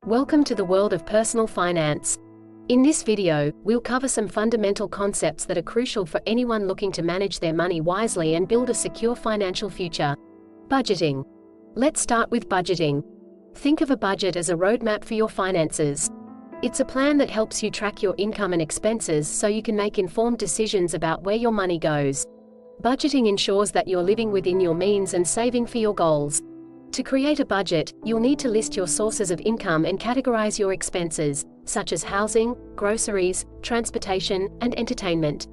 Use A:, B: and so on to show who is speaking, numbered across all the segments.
A: Welcome to the world of personal finance. In this video, we'll cover some fundamental concepts that are crucial for anyone looking to manage their money wisely and build a secure financial future. Budgeting. Let's start with budgeting. Think of a budget as a roadmap for your finances. It's a plan that helps you track your income and expenses so you can make informed decisions about where your money goes. Budgeting ensures that you're living within your means and saving for your goals. To create a budget, you'll need to list your sources of income and categorize your expenses, such as housing, groceries, transportation, and entertainment.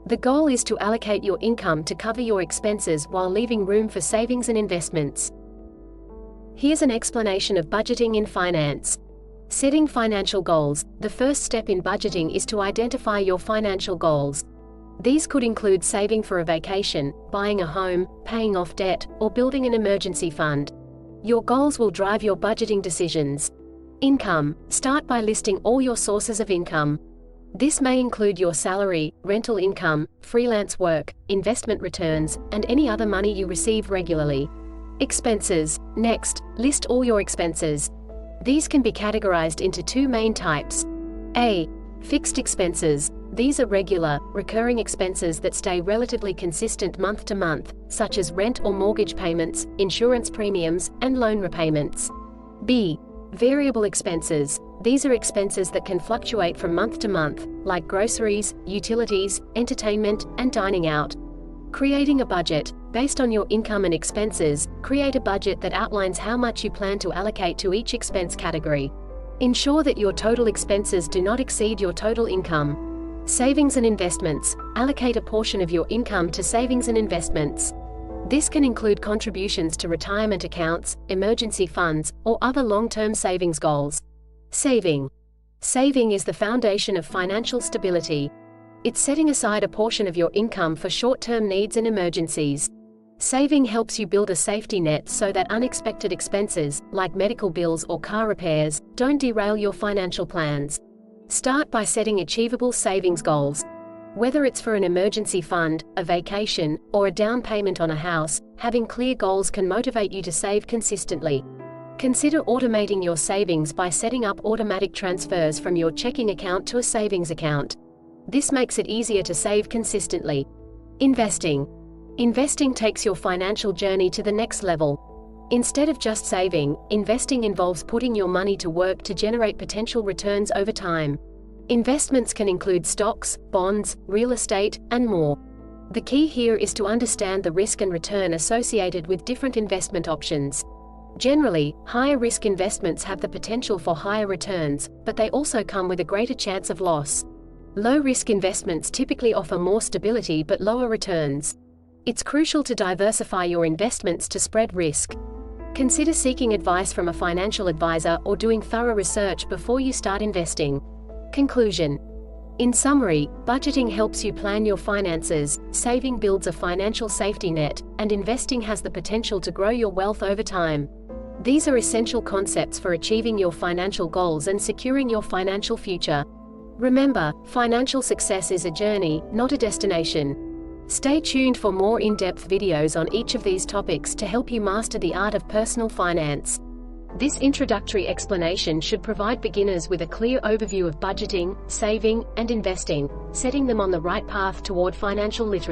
A: The goal is to allocate your income to cover your expenses while leaving room for savings and investments. Here's an explanation of budgeting in finance. Setting financial goals. The first step in budgeting is to identify your financial goals. These could include saving for a vacation, buying a home, paying off debt, or building an emergency fund. Your goals will drive your budgeting decisions. Income. Start by listing all your sources of income. This may include your salary, rental income, freelance work, investment returns, and any other money you receive regularly. Expenses. Next, list all your expenses. These can be categorized into two main types. A. Fixed expenses. These are regular, recurring expenses that stay relatively consistent month to month, such as rent or mortgage payments, insurance premiums, and loan repayments. B. Variable expenses. These are expenses that can fluctuate from month to month, like groceries, utilities, entertainment, and dining out. Creating a budget. Based on your income and expenses, create a budget that outlines how much you plan to allocate to each expense category. Ensure that your total expenses do not exceed your total income. Savings and investments. Allocate a portion of your income to savings and investments. This can include contributions to retirement accounts, emergency funds, or other long-term savings goals. Saving. Saving is the foundation of financial stability. It's setting aside a portion of your income for short-term needs and emergencies. Saving helps you build a safety net so that unexpected expenses, like medical bills or car repairs, don't derail your financial plans. Start by setting achievable savings goals. Whether it's for an emergency fund, a vacation, or a down payment on a house, having clear goals can motivate you to save consistently. Consider automating your savings by setting up automatic transfers from your checking account to a savings account. This makes it easier to save consistently. Investing. Investing takes your financial journey to the next level. Instead of just saving, investing involves putting your money to work to generate potential returns over time. Investments can include stocks, bonds, real estate, and more. The key here is to understand the risk and return associated with different investment options. Generally, higher risk investments have the potential for higher returns, but they also come with a greater chance of loss. Low risk investments typically offer more stability but lower returns. It's crucial to diversify your investments to spread risk. Consider seeking advice from a financial advisor or doing thorough research before you start investing. Conclusion. In summary, budgeting helps you plan your finances, saving builds a financial safety net, and investing has the potential to grow your wealth over time. These are essential concepts for achieving your financial goals and securing your financial future. Remember, financial success is a journey, not a destination. Stay tuned for more in-depth videos on each of these topics to help you master the art of personal finance. This introductory explanation should provide beginners with a clear overview of budgeting, saving, and investing, setting them on the right path toward financial literacy.